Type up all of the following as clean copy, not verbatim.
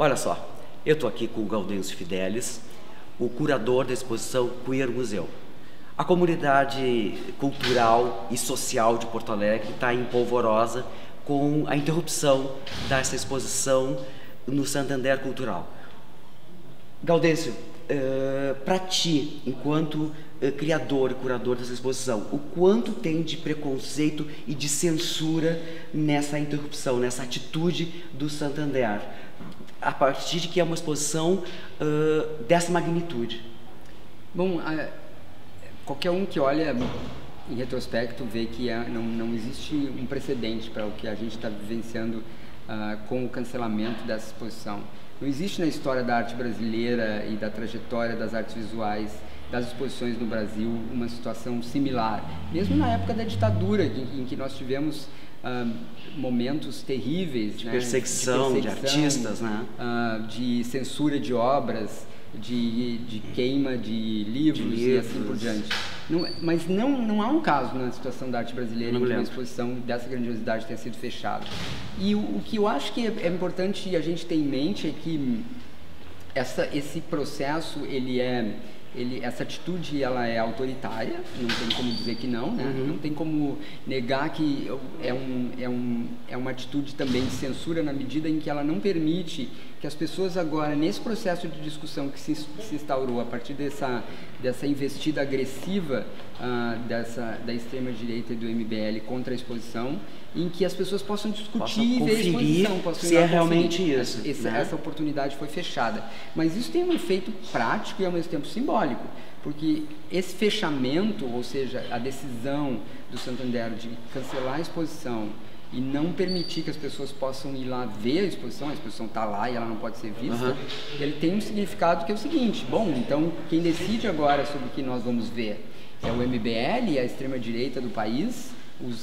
Olha só, eu estou aqui com o Gaudêncio Fidelis, o curador da exposição Queer Museu. A comunidade cultural e social de Porto Alegre está em polvorosa com a interrupção dessa exposição no Santander Cultural. Gaudêncio, para ti, enquanto criador e curador dessa exposição, o quanto tem de preconceito e de censura nessa interrupção, nessa atitude do Santander, a partir de que é uma exposição dessa magnitude? Bom, qualquer um que olha em retrospecto vê que não existe um precedente para o que a gente está vivenciando com o cancelamento dessa exposição. Não existe na história da arte brasileira e da trajetória das artes visuais, das exposições no Brasil, uma situação similar. Mesmo na época da ditadura, em que nós tivemos momentos terríveis, de perseguição de artistas, né? De censura de obras, de queima de livros e assim por diante. Mas não há um caso na situação da arte brasileira em que uma exposição dessa grandiosidade tenha sido fechada. E o que eu acho que é importante a gente ter em mente é que esse processo, essa atitude, ela é autoritária, não tem como dizer que não, né? Não tem como negar que é uma atitude também de censura, na medida em que ela não permite que as pessoas agora, nesse processo de discussão que se instaurou a partir dessa investida agressiva da extrema-direita e do MBL contra a exposição, em que as pessoas possam discutir e ver a exposição, possam se é realmente isso. Essa oportunidade foi fechada. Mas isso tem um efeito prático e ao mesmo tempo simbólico, porque esse fechamento, ou seja, a decisão do Santander de cancelar a exposição e não permitir que as pessoas possam ir lá ver a exposição está lá e ela não pode ser vista, ele tem um significado que é o seguinte: bom, então quem decide agora sobre o que nós vamos ver é o MBL, a extrema-direita do país,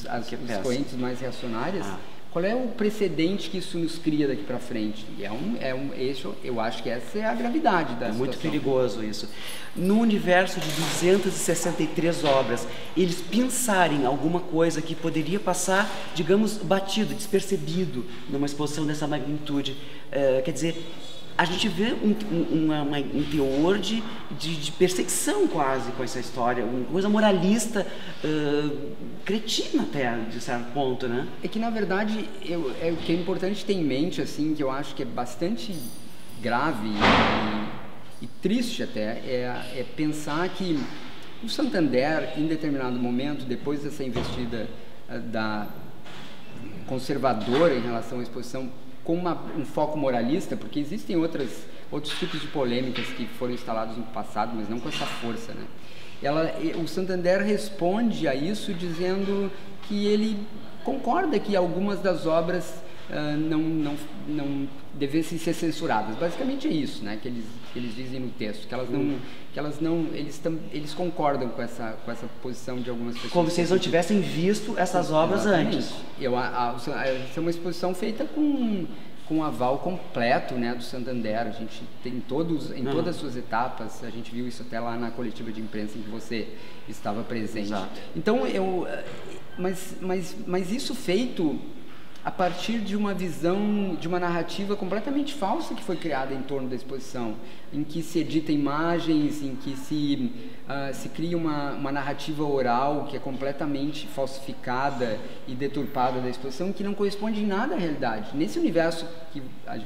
as correntes mais reacionárias. Qual é o precedente que isso nos cria daqui para frente? Eu acho que essa é a gravidade da situação. Muito perigoso isso. No universo de 263 obras, eles pensarem alguma coisa que poderia passar, digamos, batido, despercebido numa exposição dessa magnitude, quer dizer, a gente vê um teor de perseguição quase com essa história, uma coisa moralista, cretina até, de certo ponto, né? É que, na verdade, o que é importante ter em mente, assim, que eu acho que é bastante grave e triste até, é pensar que o Santander, em determinado momento, depois dessa investida conservadora em relação à exposição, com um foco moralista, porque existem outros tipos de polêmicas que foram instalados no passado, mas não com essa força, né? O Santander responde a isso dizendo que ele concorda que algumas das obras não devessem ser censuradas. Basicamente é isso, né, que eles dizem no texto, eles concordam com essa posição de algumas pessoas. Como se eles não tivessem visto essas obras antes. Essa é uma exposição feita com um aval completo, né, do Santander. A gente tem em todas as suas etapas, a gente viu isso até lá na coletiva de imprensa em que você estava presente. Exato. Então, mas isso feito a partir de uma visão, de uma narrativa completamente falsa que foi criada em torno da exposição, em que se edita imagens, em que se cria uma narrativa oral que é completamente falsificada e deturpada da exposição, que não corresponde em nada à realidade. Nesse universo que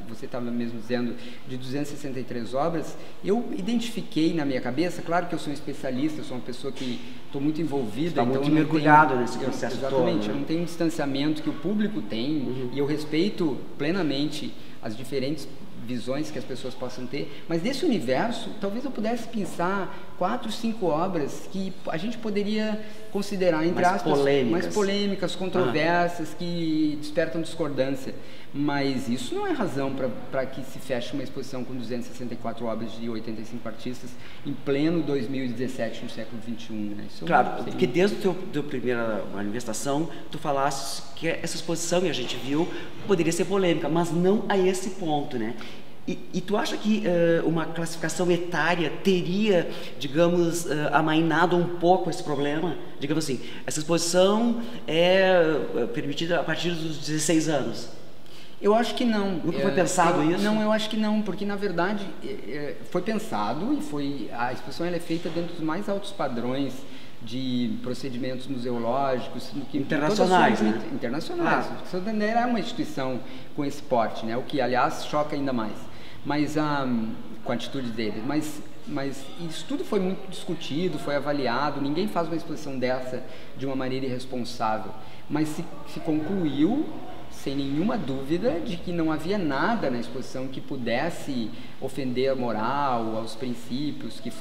você estava mesmo dizendo, de 263 obras, eu identifiquei na minha cabeça, claro que eu sou um especialista, eu sou uma pessoa que estou muito envolvida. Está muito mergulhado nesse processo todo. Exatamente, eu não tenho um distanciamento que o público tem, e eu respeito plenamente as diferentes visões que as pessoas possam ter, mas nesse universo, talvez eu pudesse pensar 4, 5 obras que a gente poderia considerar, entre aspas, mais polêmicas, controversas, que despertam discordância. Mas isso não é razão para que se feche uma exposição com 264 obras de 85 artistas em pleno 2017, no século XXI. Né? Claro, porque desde a tua primeira manifestação, tu falaste que essa exposição, e a gente viu, poderia ser polêmica, mas não a esse ponto, né? E tu acha que uma classificação etária teria, digamos, amainado um pouco esse problema? Digamos assim, essa exposição é permitida a partir dos 16 anos. Eu acho que não. Nunca foi pensado isso? Não, eu acho que não, porque na verdade foi pensado e a exposição ela é feita dentro dos mais altos padrões de procedimentos museológicos internacionais, né? Internacionais. O Santander é uma instituição com esse porte, né? O que aliás choca ainda mais, mas com a atitude dele. Mas isso tudo foi muito discutido, foi avaliado. Ninguém faz uma exposição dessa de uma maneira irresponsável, mas se concluiu sem nenhuma dúvida de que não havia nada na exposição que pudesse ofender a moral, aos princípios, que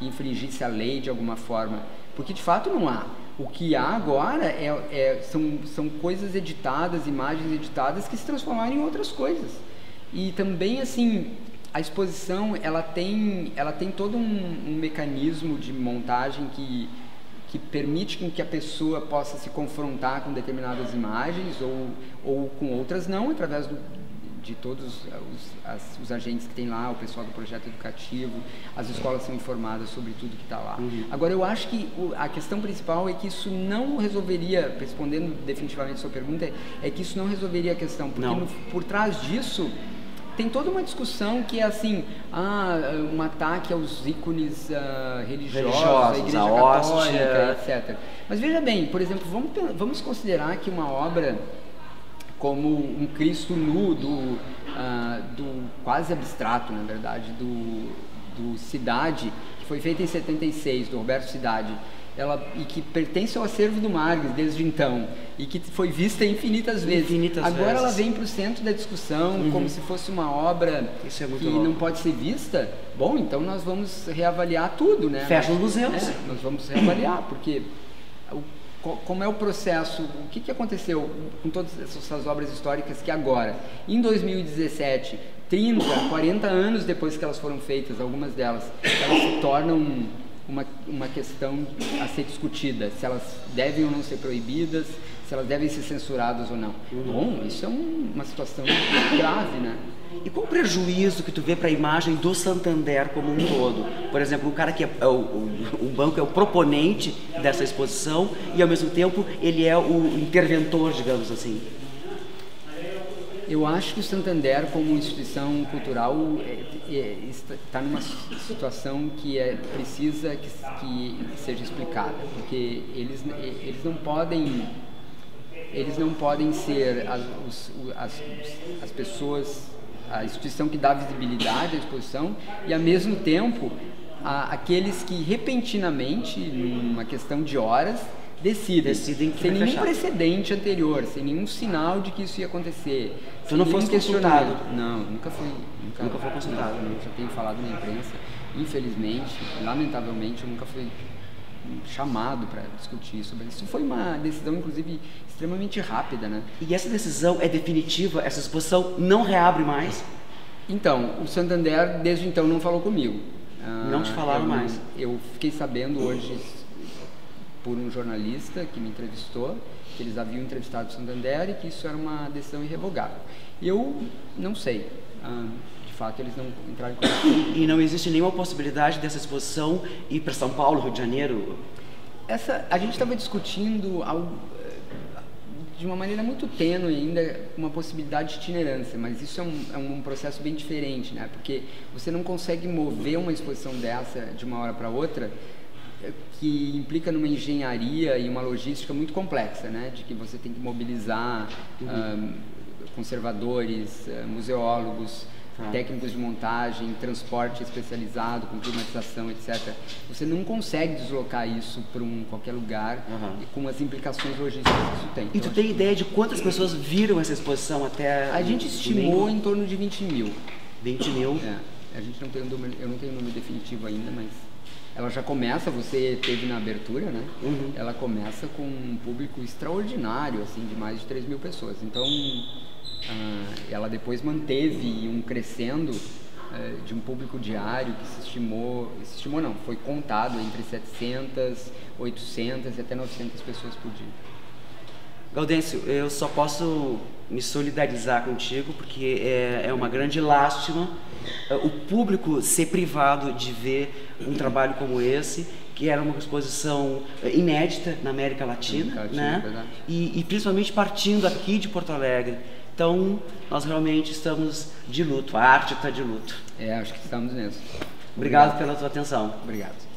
infringisse a lei de alguma forma, porque de fato não há. O que há agora são coisas editadas, imagens editadas que se transformaram em outras coisas. E também assim, a exposição ela tem todo um mecanismo de montagem que permite que a pessoa possa se confrontar com determinadas imagens ou com outras não, através de todos os agentes que tem lá, o pessoal do projeto educativo, as escolas são informadas sobre tudo que está lá. Agora, eu acho que a questão principal é que isso não resolveria, respondendo definitivamente a sua pergunta, é que isso não resolveria a questão, porque por trás disso tem toda uma discussão que é assim, um ataque aos ícones religiosos, a Igreja Católica, etc. Mas veja bem, por exemplo, vamos considerar que uma obra como um Cristo nu, do quase abstrato, na verdade, do Cidade, que foi feita em 76, do Roberto Cidade, e que pertence ao acervo do Margues desde então, e que foi vista infinitas vezes. Agora ela vem para o centro da discussão, como se fosse uma obra que não pode ser vista. Bom, então nós vamos reavaliar tudo, né? Fecha os museus. Nós vamos reavaliar, porque como é o processo, o que aconteceu com todas essas obras históricas que agora, em 2017, 30, 40 anos depois que elas foram feitas, algumas delas, elas se tornam uma questão a ser discutida, se elas devem ou não ser proibidas, se elas devem ser censuradas ou não. Bom, isso é uma situação grave, né? E qual o prejuízo que tu vê para a imagem do Santander como um todo? Por exemplo, o cara que o banco é o proponente dessa exposição e ao mesmo tempo ele é o interventor, digamos assim. Eu acho que o Santander, como instituição cultural, está numa situação que precisa que seja explicada, porque eles não podem ser as pessoas, a instituição que dá visibilidade à exposição e, ao mesmo tempo, aqueles que repentinamente, numa questão de horas, decidem sem nenhum precedente anterior, sem nenhum sinal de que isso ia acontecer. Tu não fosse consultado? Não, nunca foi consultado. Eu já tenho falado na imprensa, infelizmente, lamentavelmente, eu nunca fui chamado para discutir sobre isso. Foi uma decisão, inclusive, extremamente rápida, né? E essa decisão é definitiva? Essa exposição não reabre mais? Então, o Santander, desde então, não falou comigo. Não te falaram mais? Eu fiquei sabendo hoje por um jornalista que me entrevistou, que eles haviam entrevistado o Santander e que isso era uma decisão irrevogável. Eu não sei, de fato eles não entraram em contato. E não existe nenhuma possibilidade dessa exposição ir para São Paulo, Rio de Janeiro? A gente estava discutindo de uma maneira muito tênue ainda uma possibilidade de itinerância, mas isso é um processo bem diferente, né? Porque você não consegue mover uma exposição dessa de uma hora para outra, que implica numa engenharia e uma logística muito complexa, né? De que você tem que mobilizar conservadores, museólogos, técnicos de montagem, transporte especializado, com climatização, etc. Você não consegue deslocar isso para qualquer lugar e com as implicações logísticas que isso tem. E tu tem ideia de quantas pessoas viram essa exposição até... A gente estimou em torno de 20 mil. 20 mil? A gente não tem eu não tenho o número definitivo ainda, mas... Ela já começa, você teve na abertura, né? Ela começa com um público extraordinário, assim, de mais de 3 mil pessoas. Então, ela depois manteve um crescendo de um público diário que se estimou não, foi contado entre 700, 800 e até 900 pessoas por dia. Gaudêncio, eu só posso me solidarizar contigo porque é uma grande lástima o público ser privado de ver um trabalho como esse, que era uma exposição inédita na América Latina, né? E principalmente partindo aqui de Porto Alegre, Então, nós realmente estamos de luto, a arte está de luto. Acho que estamos mesmo. Obrigado pela tua atenção. Obrigado.